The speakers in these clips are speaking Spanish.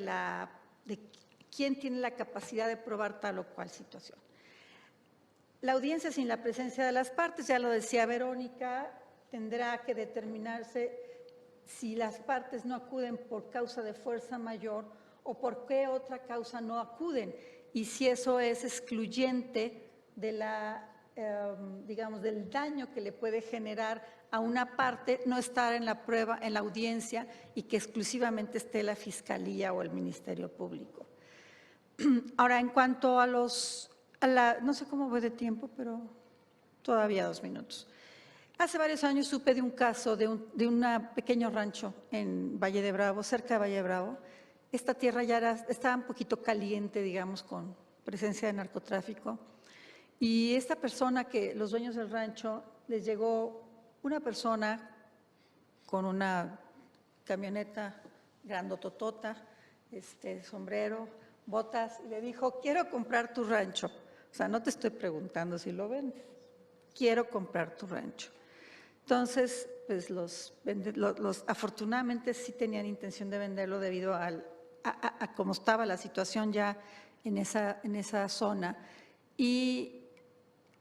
de quién tiene la capacidad de probar tal o cual situación. La audiencia sin la presencia de las partes, ya lo decía Verónica, tendrá que determinarse si las partes no acuden por causa de fuerza mayor o por qué otra causa no acuden, y si eso es excluyente de digamos, del daño que le puede generar a una parte no estar en la prueba, en la audiencia, y que exclusivamente esté la Fiscalía o el Ministerio Público. Ahora, en cuanto a no sé cómo voy de tiempo, pero todavía 2 minutos. Hace varios años supe de un caso de un pequeño rancho en Valle de Bravo, cerca de Valle de Bravo. Esta tierra ya estaba un poquito caliente, digamos, con presencia de narcotráfico. Y esta persona, los dueños del rancho, les llegó una persona con una camioneta grandototota, sombrero, botas, y le dijo: quiero comprar tu rancho. O sea, no te estoy preguntando si lo vendes, quiero comprar tu rancho. Entonces, pues afortunadamente sí tenían intención de venderlo debido a cómo estaba la situación ya en esa zona. Y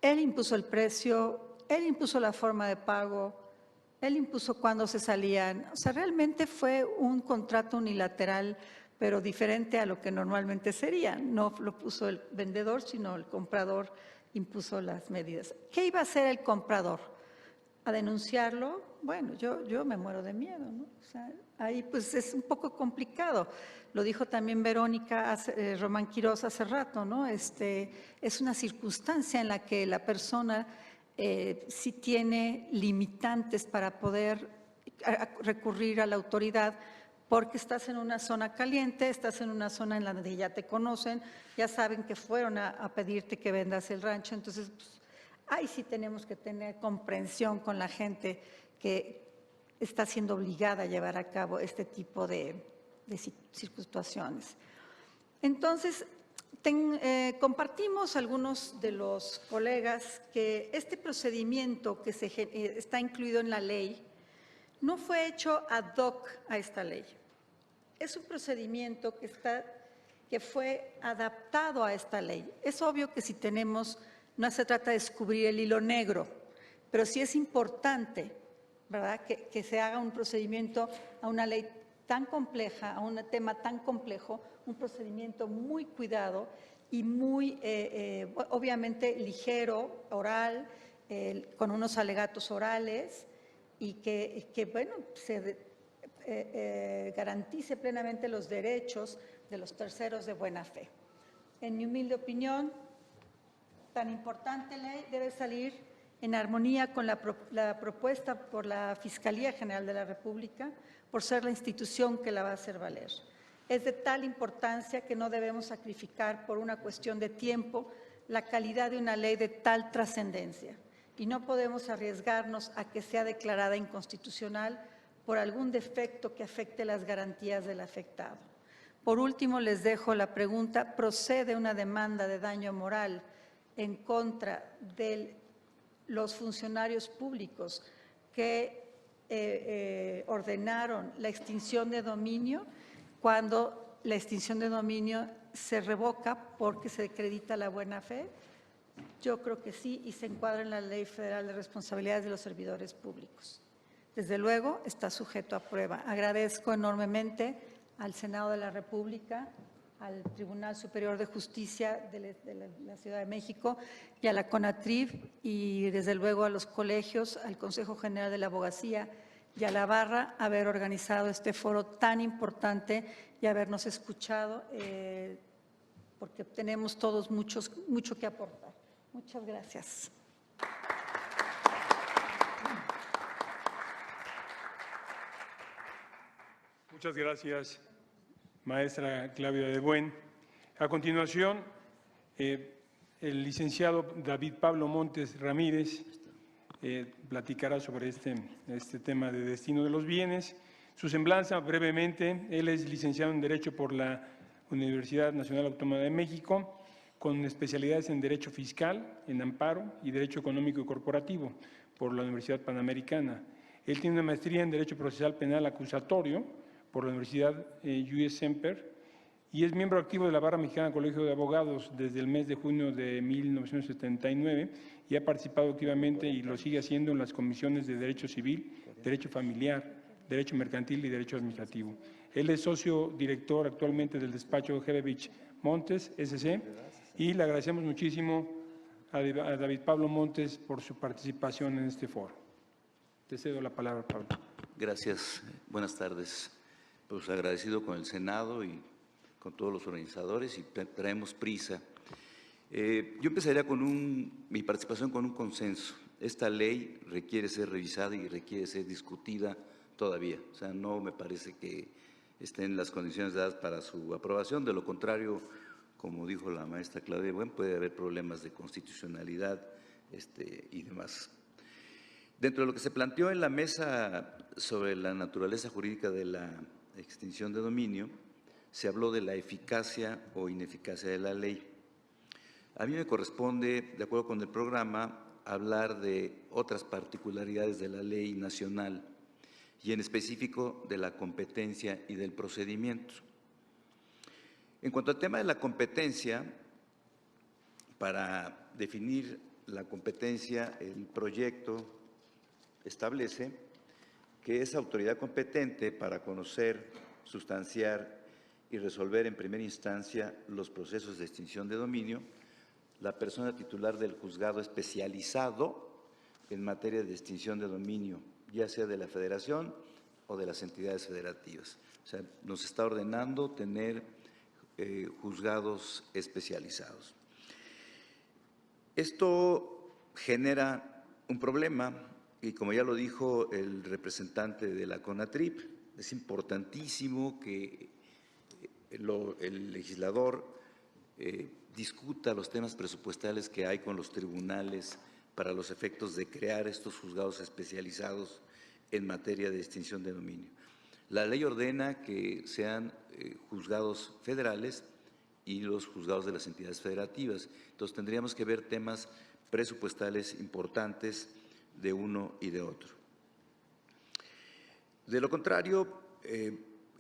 él impuso el precio, él impuso la forma de pago, él impuso cuándo se salían. O sea, realmente fue un contrato unilateral, pero diferente a lo que normalmente sería. No lo puso el vendedor, sino el comprador impuso las medidas. ¿Qué iba a hacer el comprador? ¿A denunciarlo? Bueno, yo me muero de miedo, ¿no? O sea, ahí pues es un poco complicado. Lo dijo también Verónica Román Quirós hace rato, ¿no? Es una circunstancia en la que la persona sí tiene limitantes para poder recurrir a la autoridad, porque estás en una zona caliente, estás en una zona en la que ya te conocen, ya saben que fueron a pedirte que vendas el rancho. Entonces, pues, ahí sí tenemos que tener comprensión con la gente que está siendo obligada a llevar a cabo este tipo de circunstancias. Entonces, compartimos algunos de los colegas que este procedimiento que está incluido en la ley no fue hecho ad hoc a esta ley. Es un procedimiento que fue adaptado a esta ley. Es obvio que si no se trata de descubrir el hilo negro, pero sí es importante, ¿verdad?, que se haga un procedimiento a una ley tan compleja, a un tema tan complejo, un procedimiento muy cuidado y muy, obviamente, ligero, oral, con unos alegatos orales, y que bueno, se garantice plenamente los derechos de los terceros de buena fe. En mi humilde opinión, tan importante ley debe salir en armonía con la propuesta por la Fiscalía General de la República, por ser la institución que la va a hacer valer. Es de tal importancia que no debemos sacrificar por una cuestión de tiempo la calidad de una ley de tal trascendencia, y no podemos arriesgarnos a que sea declarada inconstitucional por algún defecto que afecte las garantías del afectado. Por último, les dejo la pregunta: ¿procede una demanda de daño moral en contra de los funcionarios públicos que ordenaron la extinción de dominio, cuando la extinción de dominio se revoca porque se acredita la buena fe? Yo creo que sí, y se encuadra en la Ley Federal de Responsabilidades de los Servidores Públicos. Desde luego, está sujeto a prueba. Agradezco enormemente al Senado de la República, al Tribunal Superior de Justicia de la Ciudad de México y a la CONATRIF, y desde luego a los colegios, al Consejo General de la Abogacía y a la Barra, haber organizado este foro tan importante y habernos escuchado, porque tenemos todos mucho que aportar. Muchas gracias. Muchas gracias, maestra Claudia de Buen. A continuación, el licenciado David Pablo Montes Ramírez platicará sobre este tema de destino de los bienes. Su semblanza, brevemente: él es licenciado en Derecho por la Universidad Nacional Autónoma de México, con especialidades en Derecho Fiscal, en Amparo y Derecho Económico y Corporativo por la Universidad Panamericana. Él tiene una maestría en Derecho Procesal Penal Acusatorio por la Universidad US Semper y es miembro activo de la Barra Mexicana del Colegio de Abogados desde el mes de junio de 1979 y ha participado activamente y lo sigue haciendo en las comisiones de Derecho Civil, Derecho Familiar, Derecho Mercantil y Derecho Administrativo. Él es socio director actualmente del despacho Gebevich Montes, S.C., y le agradecemos muchísimo a David Pablo Montes por su participación en este foro. Te cedo la palabra, Pablo. Gracias, buenas tardes. Pues agradecido con el Senado y con todos los organizadores y traemos prisa. Yo empezaría con mi participación con un consenso. Esta ley requiere ser revisada y requiere ser discutida todavía. O sea, no me parece que estén las condiciones dadas para su aprobación. De lo contrario, como dijo la maestra Claudia de Buen, puede haber problemas de constitucionalidad y demás. Dentro de lo que se planteó en la mesa sobre la naturaleza jurídica de la extinción de dominio, se habló de la eficacia o ineficacia de la ley. A mí me corresponde, de acuerdo con el programa, hablar de otras particularidades de la ley nacional y en específico de la competencia y del procedimiento. En cuanto al tema de la competencia, para definir la competencia, el proyecto establece que es autoridad competente para conocer, sustanciar y resolver en primera instancia los procesos de extinción de dominio, la persona titular del juzgado especializado en materia de extinción de dominio, ya sea de la Federación o de las entidades federativas. O sea, nos está ordenando tener juzgados especializados. Esto genera un problema y, como ya lo dijo el representante de la CONATRIP, es importantísimo que el legislador discuta los temas presupuestales que hay con los tribunales para los efectos de crear estos juzgados especializados en materia de extinción de dominio. La ley ordena que sean juzgados federales y los juzgados de las entidades federativas. Entonces, tendríamos que ver temas presupuestales importantes de uno y de otro. De lo contrario,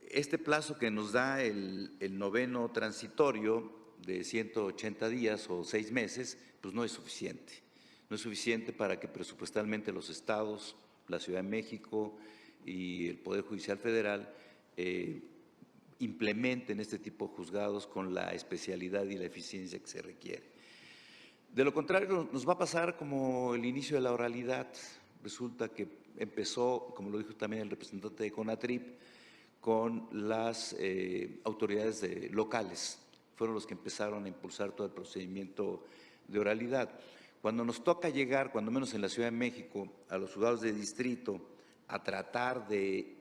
este plazo que nos da el noveno transitorio de 180 días o 6 meses, pues no es suficiente. No es suficiente para que presupuestalmente los estados, la Ciudad de México y el Poder Judicial Federal implementen este tipo de juzgados con la especialidad y la eficiencia que se requiere. De lo contrario, nos va a pasar como el inicio de la oralidad. Resulta que empezó, como lo dijo también el representante de CONATRIP, con las autoridades locales. Fueron los que empezaron a impulsar todo el procedimiento de oralidad. Cuando nos toca llegar, cuando menos en la Ciudad de México, a los juzgados de distrito, a tratar de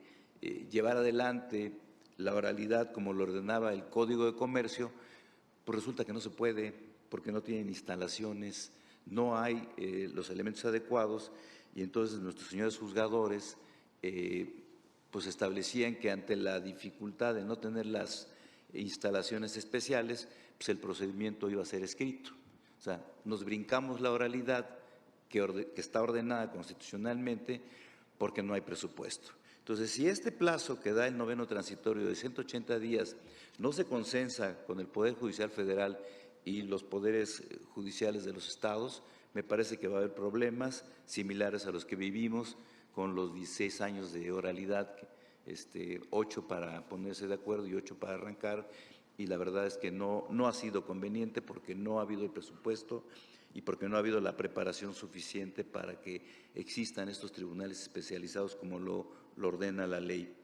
llevar adelante la oralidad como lo ordenaba el Código de Comercio, pues resulta que no se puede porque no tienen instalaciones, no hay los elementos adecuados y entonces nuestros señores juzgadores pues establecían que ante la dificultad de no tener las instalaciones especiales, pues el procedimiento iba a ser escrito. O sea, nos brincamos la oralidad que está ordenada constitucionalmente porque no hay presupuesto. Entonces, si este plazo que da el noveno transitorio de 180 días no se consensa con el Poder Judicial Federal y los poderes judiciales de los estados, me parece que va a haber problemas similares a los que vivimos con los 16 años de oralidad, 8 para ponerse de acuerdo y 8 para arrancar, y la verdad es que no ha sido conveniente porque no ha habido el presupuesto y porque no ha habido la preparación suficiente para que existan estos tribunales especializados como lo ordena la ley.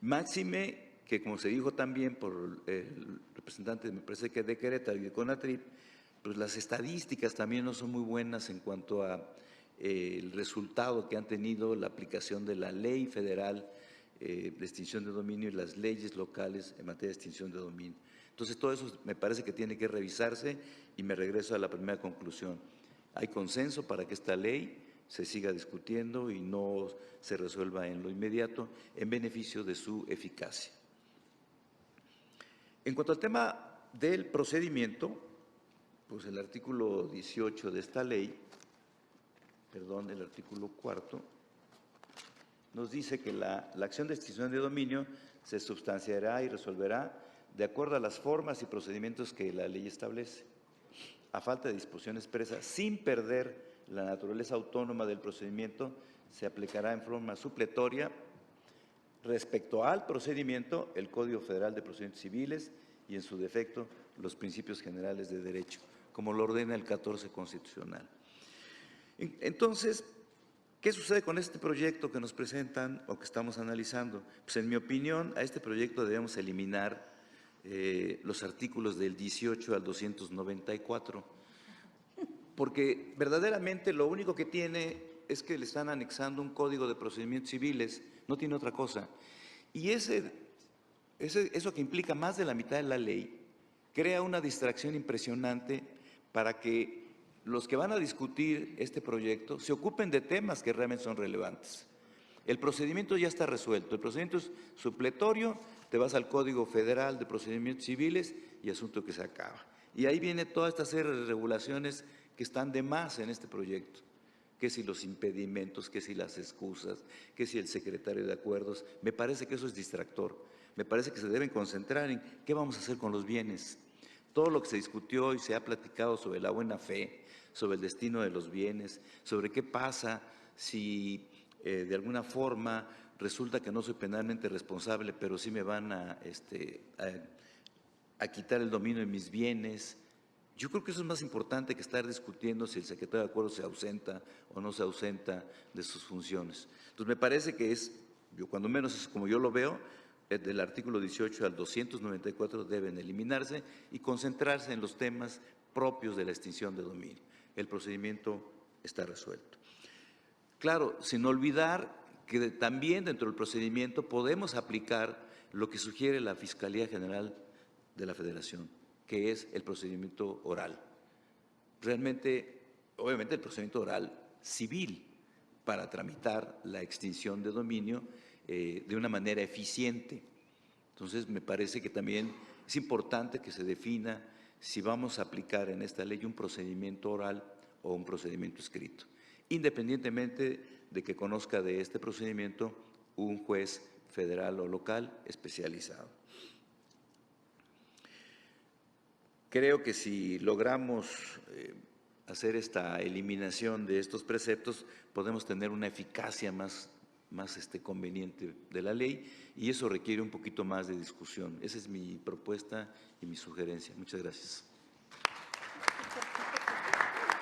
Máxime que, como se dijo también por el representante, me parece que de Querétaro y de CONATRIP, pues las estadísticas también no son muy buenas en cuanto a el resultado que han tenido la aplicación de la ley federal de extinción de dominio y las leyes locales en materia de extinción de dominio. Entonces, todo eso me parece que tiene que revisarse y me regreso a la primera conclusión. Hay consenso para que esta ley se siga discutiendo y no se resuelva en lo inmediato en beneficio de su eficacia. En cuanto al tema del procedimiento, pues el artículo 18 de esta ley, el artículo 4, nos dice que la acción de extinción de dominio se sustanciará y resolverá de acuerdo a las formas y procedimientos que la ley establece, a falta de disposición expresa, sin perder la naturaleza autónoma del procedimiento, se aplicará en forma supletoria respecto al procedimiento el Código Federal de Procedimientos Civiles y, en su defecto, los principios generales de derecho, como lo ordena el 14 constitucional. Entonces, ¿qué sucede con este proyecto que nos presentan o que estamos analizando? Pues, en mi opinión, a este proyecto debemos eliminar los artículos del 18 al 294, porque verdaderamente lo único que tiene es que le están anexando un Código de Procedimientos Civiles, no tiene otra cosa. Y eso que implica más de la mitad de la ley, crea una distracción impresionante para que los que van a discutir este proyecto se ocupen de temas que realmente son relevantes. El procedimiento ya está resuelto, el procedimiento es supletorio, te vas al Código Federal de Procedimientos Civiles y asunto que se acaba. Y ahí viene toda esta serie de regulaciones que están de más en este proyecto, que si los impedimentos, que si las excusas, que si el secretario de acuerdos. Me parece que eso es distractor, me parece que se deben concentrar en qué vamos a hacer con los bienes. Todo lo que se discutió y se ha platicado sobre la buena fe, sobre el destino de los bienes, sobre qué pasa si de alguna forma resulta que no soy penalmente responsable, pero sí me van a quitar el dominio de mis bienes. Yo creo que eso es más importante que estar discutiendo si el secretario de Acuerdos se ausenta o no se ausenta de sus funciones. Entonces, me parece que cuando menos es como yo lo veo, del artículo 18 al 294 deben eliminarse y concentrarse en los temas propios de la extinción de dominio. El procedimiento está resuelto. Claro, sin olvidar que también dentro del procedimiento podemos aplicar lo que sugiere la Fiscalía General de la Federación, que es el procedimiento oral. Realmente, obviamente, el procedimiento oral civil para tramitar la extinción de dominio de una manera eficiente. Entonces, me parece que también es importante que se defina si vamos a aplicar en esta ley un procedimiento oral o un procedimiento escrito, independientemente de que conozca de este procedimiento un juez federal o local especializado. Creo que si logramos hacer esta eliminación de estos preceptos, podemos tener una eficacia más conveniente de la ley, y eso requiere un poquito más de discusión. Esa es mi propuesta y mi sugerencia. Muchas gracias.